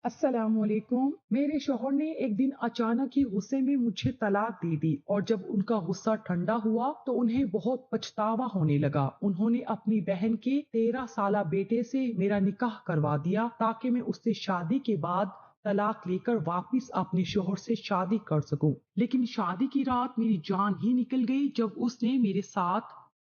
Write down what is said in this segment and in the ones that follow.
السلام علیکم۔ میرے شوہر نے ایک دن اچانک ہی غصے میں مجھے طلاق دے دی اور جب ان کا غصہ ٹھنڈا ہوا تو انہیں بہت پچھتاوا ہونے لگا۔ انہوں نے اپنی بہن کے 13 سالہ بیٹے سے میرا نکاح کروا دیا تاکہ میں اس سے شادی کے بعد طلاق لے کر واپس اپنے شوہر سے شادی کر سکوں، لیکن شادی کی رات میری جان ہی نکل گئی جب اس نے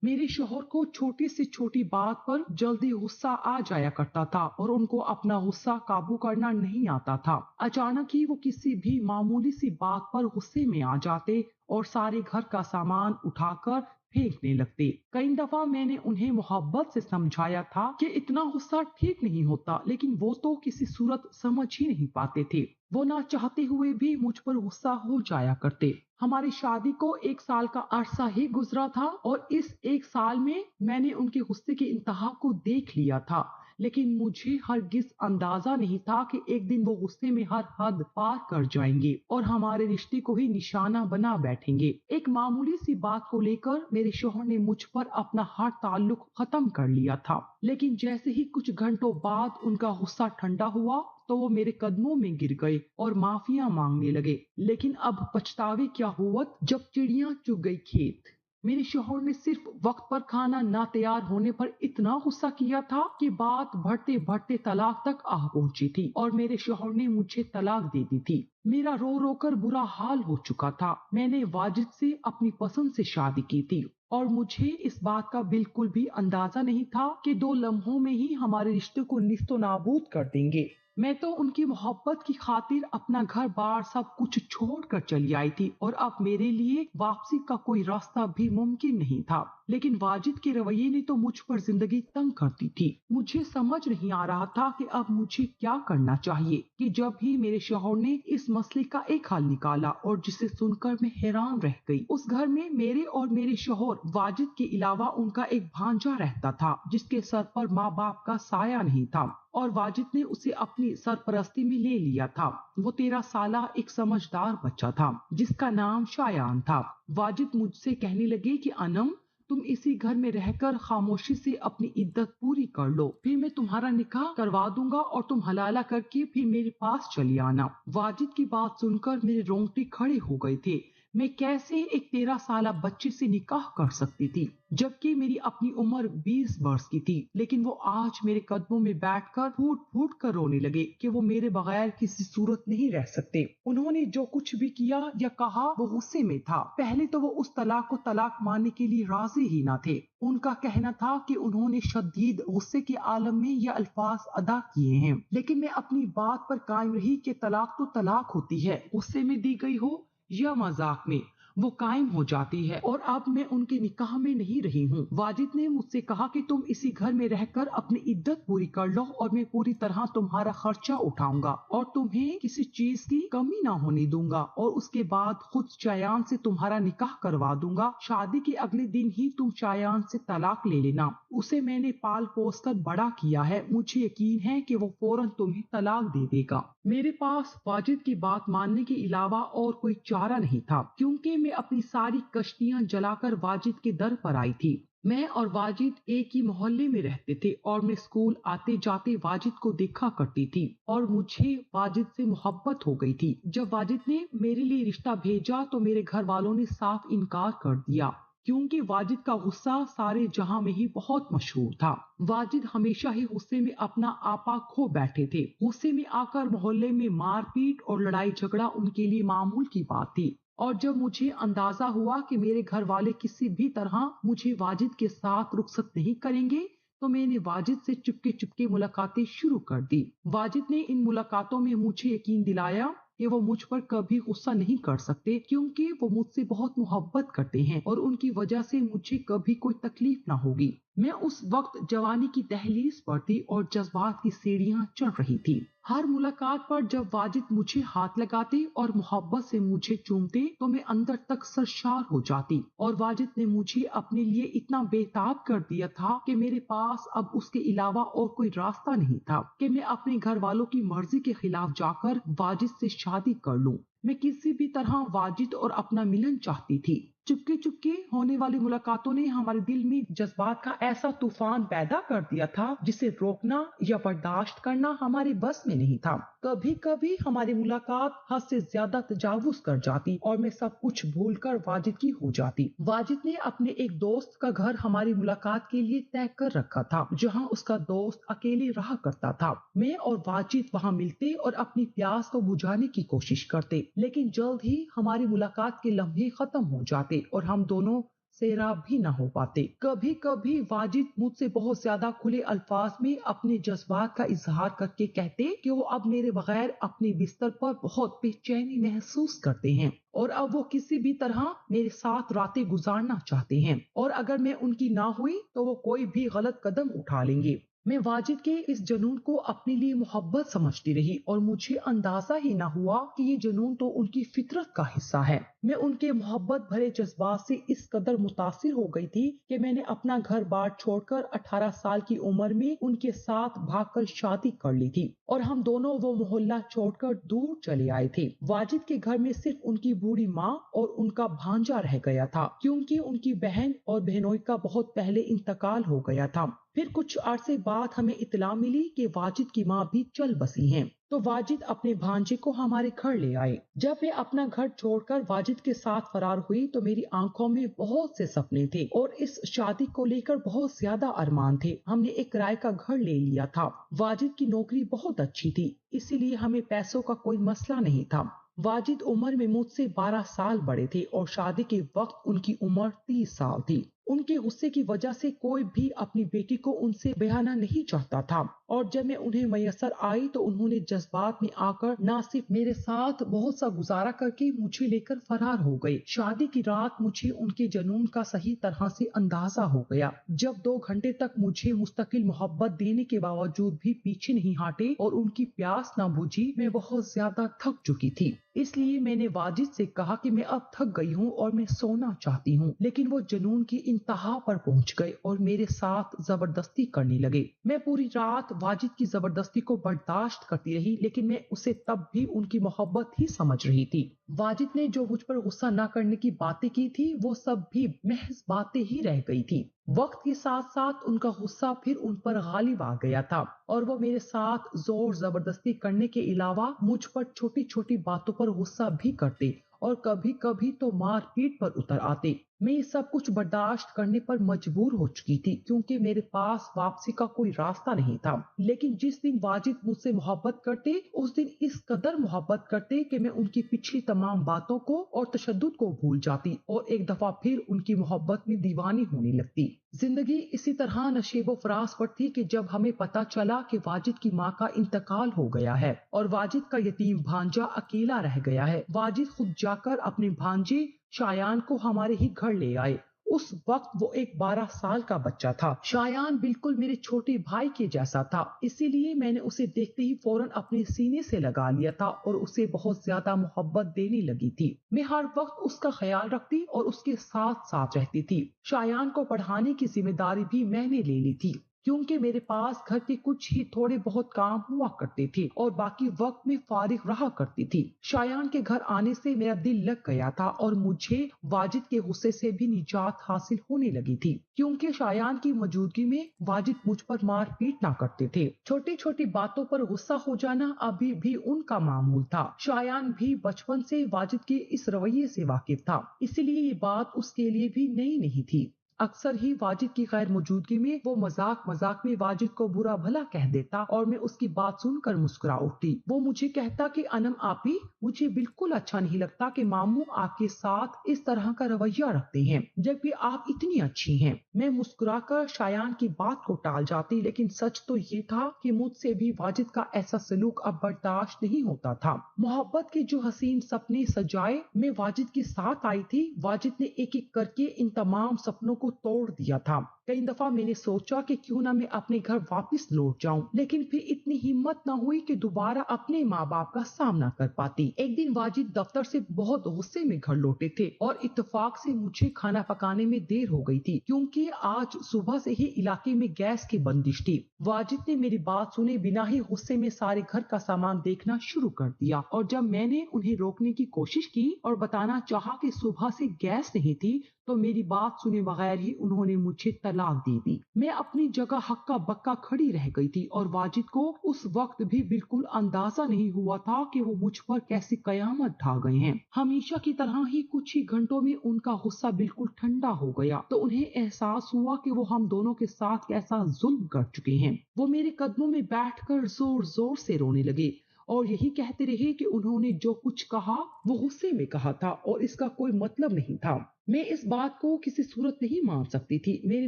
میرے شوہر کو چھوٹی سے چھوٹی بات پر جلدی غصہ آ جایا کرتا تھا اور ان کو اپنا غصہ قابو کرنا نہیں آتا تھا۔ اچانک ہی وہ کسی بھی معمولی سی بات پر غصے میں آ جاتے اور سارے گھر کا سامان اٹھا کر پھینکنے لگتے۔ کئی دفعہ میں نے انہیں محبت سے سمجھایا تھا کہ اتنا غصہ ٹھیک نہیں ہوتا، لیکن وہ تو کسی صورت سمجھ ہی نہیں پاتے تھے۔ وہ نہ چاہتے ہوئے بھی مجھ پر غصہ ہو جایا کرتے۔ ہماری شادی کو 1 سال کا عرصہ ہی گزرا تھا اور اس 1 سال میں نے ان کے غصے کی انتہا کو دیکھ لیا تھا، لیکن مجھے ہرگز اندازہ نہیں تھا کہ ایک دن وہ غصے میں ہر حد پار کر جائیں گے اور ہمارے رشتے کو ہی نشانہ بنا بیٹھیں گے۔ ایک معمولی سی بات کو لے کر میرے شوہر نے مجھ پر اپنا ہر تعلق ختم کر لیا تھا، لیکن جیسے ہی کچھ گھنٹوں بعد ان کا غصہ ٹھنڈا ہوا تو وہ میرے قدموں میں گر گئے اور معافیاں مانگنے لگے۔ لیکن اب پچھتاوے کیا ہوت جب چڑیاں چگ گئی کھیت۔ میرے شوہر نے صرف وقت پر کھانا نہ تیار ہونے پر اتنا غصہ کیا تھا کہ بات بڑھتے بڑھتے طلاق تک آ پہنچی تھی اور میرے شوہر نے مجھے طلاق دے دی تھی۔ میرا رو رو کر برا حال ہو چکا تھا۔ میں نے واجد سے اپنی پسند سے شادی کی تھی اور مجھے اس بات کا بالکل بھی اندازہ نہیں تھا کہ 2 لمحوں میں ہی ہمارے رشتے کو نیست و نابود کر دیں گے۔ میں تو ان کی محبت کی خاطر اپنا گھر بار سب کچھ چھوڑ کر چلی آئی تھی اور اب میرے لیے واپسی کا کوئی راستہ بھی ممکن نہیں تھا، لیکن واجد کے رویے نے تو مجھ پر زندگی تنگ کرتی تھی۔ مجھے سمجھ نہیں آ رہا تھا کہ اب مجھے کیا کرنا چاہیے کہ جب ہی میرے شوہر نے اس مسئلے کا ایک حل نکالا اور جسے سن کر میں حیران رہ گئی۔ اس گھر میں میرے اور میرے شوہر واجد کے علاوہ ان کا ایک بھانجا رہتا تھا جس کے سر پر ماں باپ کا سایہ نہیں تھا اور واجد نے اسے اپنی سرپرستی میں لے لیا تھا۔ وہ 13 سالہ ایک سمجھدار بچہ تھا جس کا نام شایان تھا۔ واجد مجھ سے کہنے لگے کہ انم، تم اسی گھر میں رہ کر خاموشی سے اپنی عدت پوری کر لو، پھر میں تمہارا نکاح کروا دوں گا اور تم حلالہ کر کے پھر میرے پاس چلی آنا۔ واجد کی بات سن کر میرے رونگٹے کھڑے ہو گئے تھے۔ میں کیسے ایک 13 سالہ بچے سے نکاح کر سکتی تھی جبکہ میری اپنی عمر 20 برس کی تھی، لیکن وہ آج میرے قدموں میں بیٹھ کر پھوٹ پھوٹ کر رونے لگے کہ وہ میرے بغیر کسی صورت نہیں رہ سکتے۔ انہوں نے جو کچھ بھی کیا یا کہا وہ غصے میں تھا۔ پہلے تو وہ اس طلاق کو طلاق ماننے کے لیے راضی ہی نہ تھے۔ ان کا کہنا تھا کہ انہوں نے شدید غصے کے عالم میں یہ الفاظ ادا کیے ہیں، لیکن میں اپنی بات پر قائم رہی کہ طلاق تو طلاق ہوتی ہے، غصے میں دی گئی ہو یا مذاق میں، وہ قائم ہو جاتی ہے اور اب میں ان کے نکاح میں نہیں رہی ہوں۔ واجد نے مجھ سے کہا کہ تم اسی گھر میں رہ کر اپنی عدت پوری کر لو اور میں پوری طرح تمہارا خرچہ اٹھاؤں گا اور تمہیں کسی چیز کی کمی نہ ہونے دوں گا اور اس کے بعد خود شایان سے تمہارا نکاح کروا دوں گا۔ شادی کے اگلے دن ہی تم شایان سے طلاق لے لینا، اسے میں نے پال پوس کر بڑا کیا ہے، مجھے یقین ہے کہ وہ فوراً تمہیں طلاق دے دے گا۔ میرے پاس واجد کی بات ماننے کے علاوہ اور کوئی چارہ نہیں تھا کیونکہ میں اپنی ساری کشتیاں جلا کر واجد کے در پر آئی تھی۔ میں اور واجد ایک ہی محلے میں رہتے تھے اور میں اسکول آتے جاتے واجد کو دیکھا کرتی تھی اور مجھے واجد سے محبت ہو گئی تھی۔ جب واجد نے میرے لیے رشتہ بھیجا تو میرے گھر والوں نے صاف انکار کر دیا کیونکہ واجد کا غصہ سارے جہاں میں ہی بہت مشہور تھا۔ واجد ہمیشہ ہی غصے میں اپنا آپا کھو بیٹھے تھے۔ غصے میں آ کر محلے میں مار پیٹ اور لڑائی جھگڑا ان کے لیے معمول کی بات تھی، اور جب مجھے اندازہ ہوا کہ میرے گھر والے کسی بھی طرح مجھے واجد کے ساتھ رخصت نہیں کریں گے تو میں نے واجد سے چپکے ملاقاتیں شروع کر دی۔ واجد نے ان ملاقاتوں میں مجھے یقین دلایا کہ وہ مجھ پر کبھی غصہ نہیں کر سکتے کیونکہ وہ مجھ سے بہت محبت کرتے ہیں اور ان کی وجہ سے مجھے کبھی کوئی تکلیف نہ ہوگی۔ میں اس وقت جوانی کی دہلیز پر تھی اور جذبات کی سیڑھیاں چڑھ رہی تھی۔ ہر ملاقات پر جب واجد مجھے ہاتھ لگاتے اور محبت سے مجھے چومتے تو میں اندر تک سرشار ہو جاتی، اور واجد نے مجھے اپنے لیے اتنا بےتاب کر دیا تھا کہ میرے پاس اب اس کے علاوہ اور کوئی راستہ نہیں تھا کہ میں اپنے گھر والوں کی مرضی کے خلاف جا کر واجد سے شادی کر لوں۔ मैं किसी भी तरह वाजिद और अपना मिलन चाहती थी। चुपके चुपके होने वाली मुलाकातों ने हमारे दिल में जज्बात का ऐसा तूफान पैदा कर दिया था जिसे रोकना या बर्दाश्त करना हमारे बस में नहीं था। कभी कभी हमारी मुलाकात हद से ज्यादा तजावुज कर जाती और मैं सब कुछ भूलकर वाजिद की हो जाती। वाजिद ने अपने एक दोस्त का घर हमारी मुलाकात के लिए तय कर रखा था, जहाँ उसका दोस्त अकेले रहा करता था। मैं और वाजिद वहाँ मिलते और अपनी प्यास को बुझाने की कोशिश करते, लेकिन जल्द ही हमारी मुलाकात के लम्हे खत्म हो जाते और हम दोनों सैराब भी ना हो पाते। कभी कभी वाजिद मुझसे बहुत ज्यादा खुले अल्फाज में अपने जज्बात का इजहार करके कहते कि वो अब मेरे बगैर अपने बिस्तर पर बहुत बेचैनी महसूस करते हैं और अब वो किसी भी तरह मेरे साथ रातें गुजारना चाहते हैं, और अगर मैं उनकी ना हुई तो वो कोई भी गलत कदम उठा लेंगे। मैं वाजिद के इस जुनून को अपने लिए मोहब्बत समझती रही और मुझे अंदाजा ही न हुआ कि ये जुनून तो उनकी फितरत का हिस्सा है। मैं उनके मोहब्बत भरे जज्बात से इस कदर मुतासिर हो गई थी कि मैंने अपना घर बार छोड़कर 18 साल की उम्र में उनके साथ भागकर शादी कर ली थी और हम दोनों वो मोहल्ला छोड़कर दूर चले आए थे। वाजिद के घर में सिर्फ उनकी बूढ़ी माँ और उनका भांजा रह गया था, क्योंकि उनकी बहन और बहनोई का बहुत पहले इंतकाल हो गया था। फिर कुछ अरसे बाद हमें इत्तला मिली कि वाजिद की माँ भी चल बसी हैं, तो वाजिद अपने भांजे को हमारे घर ले आए। जब मैं अपना घर छोड़कर वाजिद के साथ फरार हुई तो मेरी आंखों में बहुत से सपने थे और इस शादी को लेकर बहुत ज्यादा अरमान थे। हमने एक किराए का घर ले लिया था। वाजिद की नौकरी बहुत अच्छी थी, इसीलिए हमें पैसों का कोई मसला नहीं था। वाजिद उम्र में मुझसे 12 साल बड़े थे और शादी के वक्त उनकी उम्र 30 साल थी। उनके गुस्से की वजह से कोई भी अपनी बेटी को उनसे बयाना नहीं चाहता था, और जब मैं उन्हें मैसर आई तो उन्होंने जज्बात में आकर न सिर्फ मेरे साथ बहुत सा गुजारा करके मुझे लेकर फरार हो गए। शादी की रात मुझे उनके जुनून का सही तरह से अंदाजा हो गया, जब 2 घंटे तक मुझे मुस्तकिल मोहब्बत देने के बावजूद भी पीछे नहीं हटे और उनकी प्यास न बुझी। मैं बहुत ज्यादा थक चुकी थी, इसलिए मैंने वाजिद से कहा कि मैं अब थक गई हूँ और मैं सोना चाहती हूँ, लेकिन वो जुनून की इंतहा पर पहुँच गए और मेरे साथ जबरदस्ती करने लगे। मैं पूरी रात वाजिद की जबरदस्ती को बर्दाश्त करती रही, लेकिन मैं उसे तब भी उनकी मोहब्बत ही समझ रही थी। वाजिद ने जो मुझ पर गुस्सा न करने की बातें की थी वो सब भी महज बातें ही रह गई थी। वक्त के साथ साथ उनका गुस्सा फिर उन पर गालिब आ गया था और वो मेरे साथ जोर जबरदस्ती करने के अलावा मुझ पर छोटी छोटी बातों पर गुस्सा भी करते और कभी कभी तो मार पीट पर उतर आते। मैं ये सब कुछ बर्दाश्त करने पर मजबूर हो चुकी थी, क्योंकि मेरे पास वापसी का कोई रास्ता नहीं था। लेकिन जिस दिन वाजिद मुझसे मोहब्बत करते उस दिन इस कदर मोहब्बत करते कि मैं उनकी पिछली तमाम बातों को और तशद्दुद को भूल जाती और एक दफा फिर उनकी मोहब्बत में दीवानी होने लगती। जिंदगी इसी तरह नशेबो फराज पर थी कि जब हमें पता चला कि वाजिद की माँ का इंतकाल हो गया है और वाजिद का यतीम भांजा अकेला रह गया है, वाजिद खुद जाकर अपने भांजे शायान को हमारे ही घर ले आए। उस वक्त वो एक 12 साल का बच्चा था। शायान बिल्कुल मेरे छोटे भाई के जैसा था, इसीलिए मैंने उसे देखते ही फौरन अपने सीने से लगा लिया था और उसे बहुत ज्यादा मोहब्बत देने लगी थी। मैं हर वक्त उसका ख्याल रखती और उसके साथ साथ रहती थी। शायान को पढ़ाने की जिम्मेदारी भी मैंने ले ली थी, क्योंकि मेरे पास घर के कुछ ही थोड़े बहुत काम हुआ करते थे और बाकी वक्त में फारिग रहा करती थी। शायान के घर आने से मेरा दिल लग गया था और मुझे वाजिद के गुस्से से भी निजात हासिल होने लगी थी, क्योंकि शायान की मौजूदगी में वाजिद मुझ पर मार पीट ना करते थे। छोटी छोटी बातों पर गुस्सा हो जाना अभी भी उनका मामूल था। शायान भी बचपन से वाजिद के इस रवैये से वाकिफ था, इसलिए ये बात उसके लिए भी नई नहीं थी। अक्सर ही वाजिद की गैर मौजूदगी में वो मजाक मजाक में वाजिद को बुरा भला कह देता और मैं उसकी बात सुनकर मुस्कुरा उठती। वो मुझे कहता कि अनम आपी, मुझे बिल्कुल अच्छा नहीं लगता कि मामू आपके साथ इस तरह का रवैया रखते हैं, जबकि आप इतनी अच्छी हैं। मैं मुस्कुराकर शायान की बात को टाल जाती, लेकिन सच तो ये था कि मुझसे भी वाजिद का ऐसा सलूक अब बर्दाश्त नहीं होता था। मोहब्बत के जो हसीन सपने सजाए मैं वाजिद के साथ आई थी, वाजिद ने एक एक करके इन तमाम सपनों को तोड़ दिया था। कई दफा मैंने सोचा कि क्यों ना मैं अपने घर वापस लौट जाऊं, लेकिन फिर इतनी हिम्मत न हुई कि दोबारा अपने माँ बाप का सामना कर पाती। एक दिन वाजिद दफ्तर से बहुत गुस्से में घर लौटे थे और इत्तेफाक से मुझे खाना पकाने में देर हो गई थी, क्योंकि आज सुबह से ही इलाके में गैस की बंदिश थी। वाजिद ने मेरी बात सुने बिना ही गुस्से में सारे घर का सामान देखना शुरू कर दिया, और जब मैंने उन्हें रोकने की कोशिश की और बताना चाहा कि सुबह से गैस नहीं थी, तो मेरी बात सुने बगैर ही उन्होंने मुझे तलाक दे दी। मैं अपनी जगह हक्का बक्का खड़ी रह गई थी और वाजिद को उस वक्त भी बिल्कुल अंदाजा नहीं हुआ था कि वो मुझ पर कैसी कयामत ढा गए हैं। हमेशा की तरह ही कुछ ही घंटों में उनका गुस्सा बिल्कुल ठंडा हो गया, तो उन्हें एहसास हुआ कि वो हम दोनों के साथ कैसा जुल्म कर चुके हैं। वो मेरे कदमों में बैठकर जोर जोर से रोने लगे और यही कहते रहे कि उन्होंने जो कुछ कहा वो गुस्से में कहा था और इसका कोई मतलब नहीं था। मैं इस बात को किसी सूरत नहीं मान सकती थी। मेरे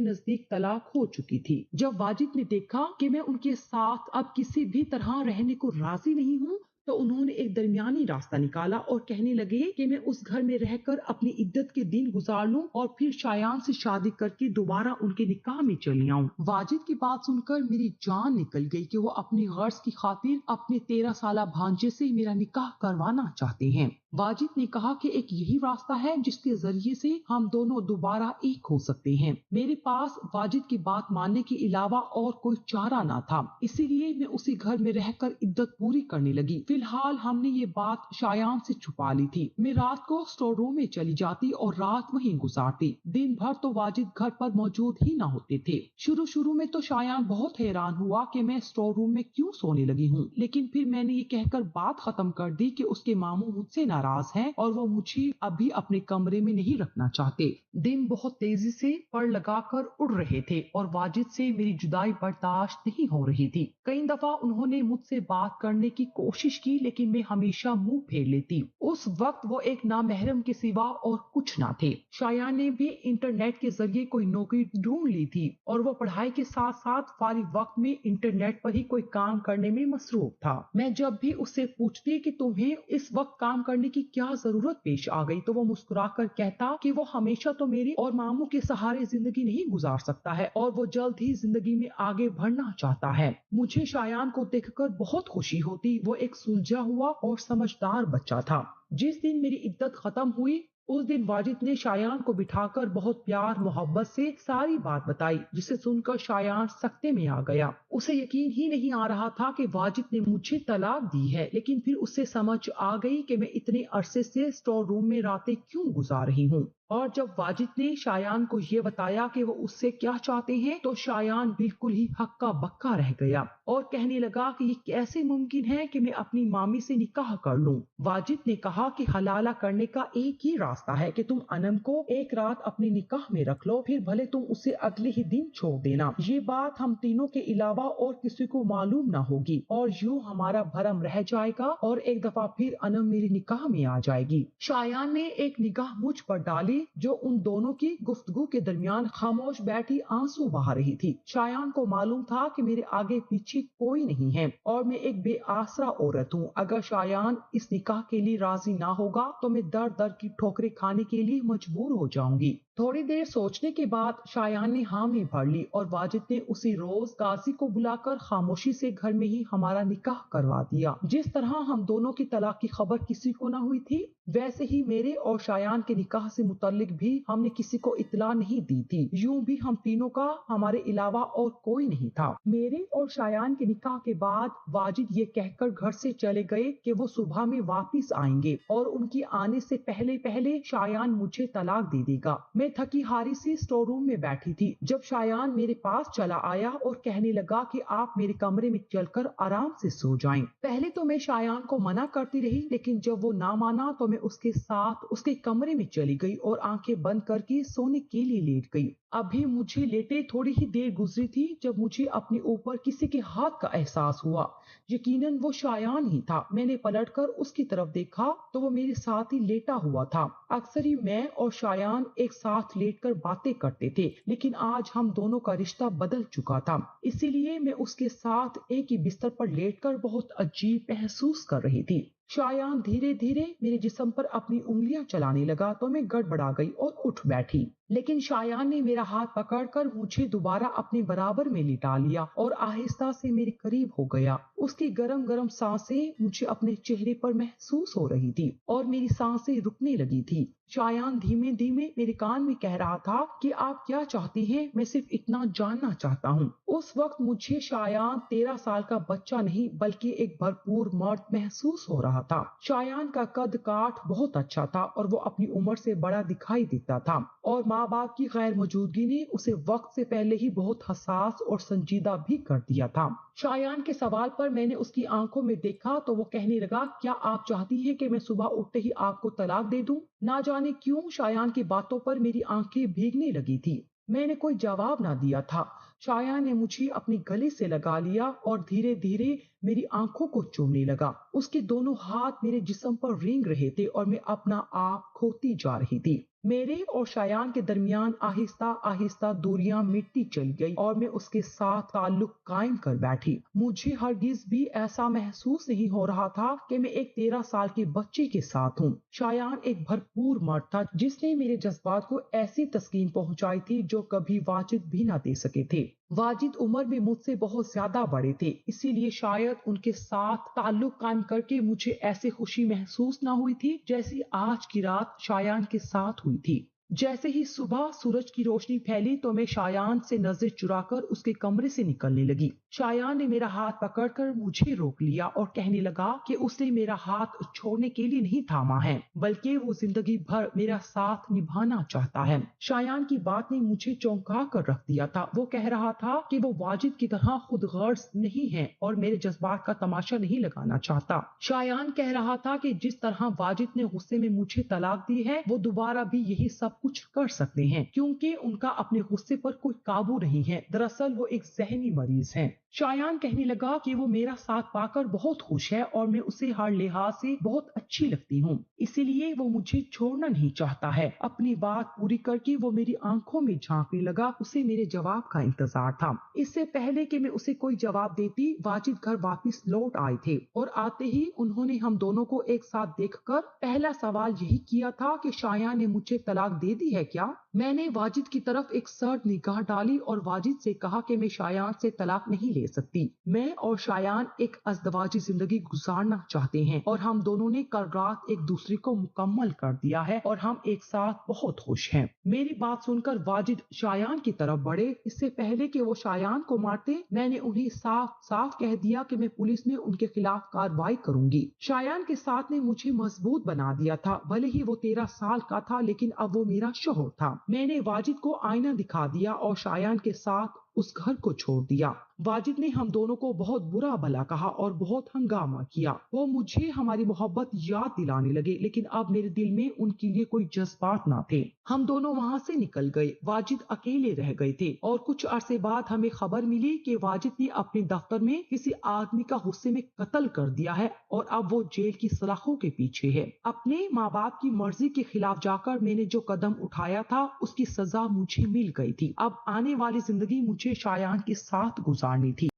नजदीक तलाक हो चुकी थी। जब वाजिद ने देखा कि मैं उनके साथ अब किसी भी तरह रहने को राजी नहीं हूँ, तो उन्होंने एक दरमियानी रास्ता निकाला और कहने लगे कि मैं उस घर में रहकर अपनी इद्दत के दिन गुजार लूं और फिर शायान से शादी करके दोबारा उनके निकाह में चली आऊं। वाजिद की बात सुनकर मेरी जान निकल गई कि वो अपनी गर्ज की खातिर अपने 13 साला भांजे से मेरा निकाह करवाना चाहते हैं। वाजिद ने कहा कि एक यही रास्ता है जिसके जरिए से हम दोनों दोबारा एक हो सकते हैं। मेरे पास वाजिद की बात मानने के अलावा और कोई चारा ना था, इसीलिए मैं उसी घर में रहकर इद्दत पूरी करने लगी। फिलहाल हमने ये बात शायान से छुपा ली थी। मैं रात को स्टोर रूम में चली जाती और रात वहीं गुजारती। दिन भर तो वाजिद घर पर मौजूद ही ना होते थे। शुरू शुरू में तो शायान बहुत हैरान हुआ कि मैं स्टोर रूम में क्यों सोने लगी हूँ, लेकिन फिर मैंने ये कहकर बात खत्म कर दी कि उसके मामू मुझसे नाराज हैं और वो मुझे अभी अपने कमरे में नहीं रखना चाहते। दिन बहुत तेजी से पड़ लगाकर उड़ रहे थे और वाजिद से मेरी जुदाई बर्दाश्त नहीं हो रही थी। कई दफा उन्होंने मुझसे बात करने की कोशिश की, लेकिन मैं हमेशा मुंह फेर लेती। उस वक्त वो एक नामहरम के सिवा और कुछ ना थे। शायान ने भी इंटरनेट के जरिए कोई नौकरी ढूंढ ली थी और वो पढ़ाई के साथ साथ फारिग वक्त में इंटरनेट पर ही कोई काम करने में मसरूफ था। मैं जब भी उससे पूछती कि तुम्हें इस वक्त काम करने की क्या जरूरत पेश आ गई, तो वो मुस्कुराकर कहता कि वो हमेशा तो मेरी और मामू के सहारे जिंदगी नहीं गुजार सकता है और वो जल्द ही जिंदगी में आगे बढ़ना चाहता है। मुझे शायान को देखकर बहुत खुशी होती। वो एक सुलझा हुआ और समझदार बच्चा था। जिस दिन मेरी इद्दत खत्म हुई, उस दिन वाजिद ने शायान को बिठाकर बहुत प्यार मोहब्बत से सारी बात बताई, जिसे सुनकर शायान सकते में आ गया। उसे यकीन ही नहीं आ रहा था कि वाजिद ने मुझे तलाक दी है, लेकिन फिर उसे समझ आ गई कि मैं इतने अरसे से स्टोर रूम में रातें क्यों गुजार रही हूँ। और जब वाजिद ने शायान को ये बताया कि वो उससे क्या चाहते हैं, तो शायान बिल्कुल ही हक्का बक्का रह गया और कहने लगा कि ये कैसे मुमकिन है कि मैं अपनी मामी से निकाह कर लूं। वाजिद ने कहा कि हलाला करने का एक ही रास्ता है कि तुम अनम को एक रात अपने निकाह में रख लो, फिर भले तुम उसे अगले ही दिन छोड़ देना। ये बात हम तीनों के अलावा और किसी को मालूम न होगी और यूं हमारा भरम रह जाएगा और एक दफा फिर अनम मेरे निकाह में आ जाएगी। शायान ने एक निगाह मुझ पर डाली, जो उन दोनों की गुफ्तगू के दरमियान खामोश बैठी आंसू बहा रही थी। शायान को मालूम था कि मेरे आगे पीछे कोई नहीं है और मैं एक बेआसरा औरत हूँ। अगर शायान इस निकाह के लिए राजी ना होगा, तो मैं दर दर की ठोकरें खाने के लिए मजबूर हो जाऊंगी। थोड़ी देर सोचने के बाद शायान ने हाँ में भर ली और वाजिद ने उसी रोज काजी को बुलाकर खामोशी से घर में ही हमारा निकाह करवा दिया। जिस तरह हम दोनों की तलाक की खबर किसी को न हुई थी, वैसे ही मेरे और शायान के निकाह से मुतल्लिक भी हमने किसी को इत्तला नहीं दी थी। यूं भी हम तीनों का हमारे अलावा और कोई नहीं था। मेरे और शायान के निकाह के बाद वाजिद ये कहकर घर से चले गए कि वो सुबह में वापिस आएंगे और उनकी आने से पहले पहले शायान मुझे तलाक दे देगा। मैं थकी हारी सी स्टोर रूम में बैठी थी जब शायान मेरे पास चला आया और कहने लगा कि आप मेरे कमरे में चलकर आराम से सो जाएं। पहले तो मैं शायान को मना करती रही, लेकिन जब वो ना माना तो मैं उसके साथ उसके कमरे में चली गई और आंखें बंद करके सोने के लिए लेट गई। अभी मुझे लेटे थोड़ी ही देर गुजरी थी जब मुझे अपने ऊपर किसी के हाथ का एहसास हुआ। यकीनन वो शायान ही था। मैंने पलटकर उसकी तरफ देखा तो वो मेरे साथ ही लेटा हुआ था। अक्सर ही मैं और शायान एक साथ लेटकर बातें करते थे, लेकिन आज हम दोनों का रिश्ता बदल चुका था, इसीलिए मैं उसके साथ एक ही बिस्तर पर लेटकर बहुत अजीब महसूस कर रही थी। शायान धीरे धीरे मेरे जिस्म पर अपनी उंगलियां चलाने लगा तो मैं गड़बड़ा गई और उठ बैठी, लेकिन शायान ने मेरा हाथ पकड़कर मुझे दोबारा अपने बराबर में लिटा लिया और आहिस्ता से मेरे करीब हो गया। उसकी गरम गरम सांसें मुझे अपने चेहरे पर महसूस हो रही थी और मेरी सांसें रुकने लगी थी। शायान धीमे धीमे मेरे कान में कह रहा था कि आप क्या चाहती हैं, मैं सिर्फ इतना जानना चाहता हूँ। उस वक्त मुझे शायान 13 साल का बच्चा नहीं बल्कि एक भरपूर मर्द महसूस हो रहा था। शायान का कद काठ बहुत अच्छा था और वो अपनी उम्र से बड़ा दिखाई देता था और माँ बाप की गैर मौजूदगी ने उसे वक्त से पहले ही बहुत हसास और संजीदा भी कर दिया था। शायान के सवाल पर मैंने उसकी आंखों में देखा तो वो कहने लगा, क्या आप चाहती हैं कि मैं सुबह उठते ही आपको तलाक दे दूं? ना जाने क्यों शायान की बातों पर मेरी आंखें भीगने लगी थी। मैंने कोई जवाब ना दिया था। शायान ने मुझे अपने गले से लगा लिया और धीरे धीरे मेरी आंखों को चूमने लगा। उसके दोनों हाथ मेरे जिस्म पर रेंग रहे थे और मैं अपना आप खोती जा रही थी। मेरे और शायान के दरमियान आहिस्ता आहिस्ता दूरियां मिटती चली गई और मैं उसके साथ ताल्लुक कायम कर बैठी। मुझे हरगिज भी ऐसा महसूस नहीं हो रहा था कि मैं एक 13 साल के बच्चे के साथ हूँ। शायान एक भरपूर मर्द था जिसने मेरे जज्बात को ऐसी तस्कीन पहुंचाई थी जो कभी वाजिद भी ना दे सके थे। वाजिद उम्र में मुझसे बहुत ज्यादा बड़े थे, इसीलिए शायद उनके साथ ताल्लुक कायम करके मुझे ऐसी खुशी महसूस ना हुई थी जैसी आज की रात शायान के साथ हुई थी। जैसे ही सुबह सूरज की रोशनी फैली तो मैं शायान से नजर चुराकर उसके कमरे से निकलने लगी। शायान ने मेरा हाथ पकड़कर मुझे रोक लिया और कहने लगा कि उसने मेरा हाथ छोड़ने के लिए नहीं थामा है, बल्कि वो जिंदगी भर मेरा साथ निभाना चाहता है। शायान की बात ने मुझे चौंका कर रख दिया था। वो कह रहा था कि वो वाजिद की तरह खुद गर्ज नहीं है और मेरे जज्बात का तमाशा नहीं लगाना चाहता। शायान कह रहा था कि जिस तरह वाजिद ने गुस्से में मुझे तलाक दी है, वो दोबारा भी यही सब कुछ कर सकते हैं क्योंकि उनका अपने गुस्से पर कोई काबू नहीं है। दरअसल वो एक ज़हनी मरीज हैं। शायान कहने लगा कि वो मेरा साथ पाकर बहुत खुश है और मैं उसे हर लिहाज से बहुत अच्छी लगती हूँ, इसीलिए वो मुझे छोड़ना नहीं चाहता है। अपनी बात पूरी करके वो मेरी आंखों में झांकने लगा। उसे मेरे जवाब का इंतजार था। इससे पहले कि मैं उसे कोई जवाब देती, वाजिद घर वापस लौट आए थे और आते ही उन्होंने हम दोनों को एक साथ देखकर पहला सवाल यही किया था कि शायान ने मुझे तलाक दे दी है क्या? मैंने वाजिद की तरफ एक सर्द निगाह डाली और वाजिद से कहा कि मैं शायान से तलाक नहीं ले सकती। मैं और शायान एक अज़दवाजी जिंदगी गुजारना चाहते हैं और हम दोनों ने कल रात एक दूसरे को मुकम्मल कर दिया है और हम एक साथ बहुत खुश हैं। मेरी बात सुनकर वाजिद शायान की तरफ बढ़े। इससे पहले कि वो शायान को मारते, मैंने उन्हें साफ साफ कह दिया कि मैं पुलिस में उनके खिलाफ कार्रवाई करूंगी। शायान के साथ ने मुझे मजबूत बना दिया था। भले ही वो 13 साल का था, लेकिन अब वो मेरा शोहर था। मैंने वाजिद को आईना दिखा दिया और शायान के साथ उस घर को छोड़ दिया। वाजिद ने हम दोनों को बहुत बुरा भला कहा और बहुत हंगामा किया। वो मुझे हमारी मोहब्बत याद दिलाने लगे, लेकिन अब मेरे दिल में उनके लिए कोई जज्बात ना थे। हम दोनों वहाँ से निकल गए। वाजिद अकेले रह गए थे और कुछ अरसे बाद हमें खबर मिली कि वाजिद ने अपने दफ्तर में किसी आदमी का गुस्से में कत्ल कर दिया है और अब वो जेल की सलाखों के पीछे है। अपने माँ बाप की मर्जी के खिलाफ जाकर मैंने जो कदम उठाया था, उसकी सजा मुझे मिल गई थी। अब आने वाली जिंदगी मुझे शायान के साथ गुजारनी थी।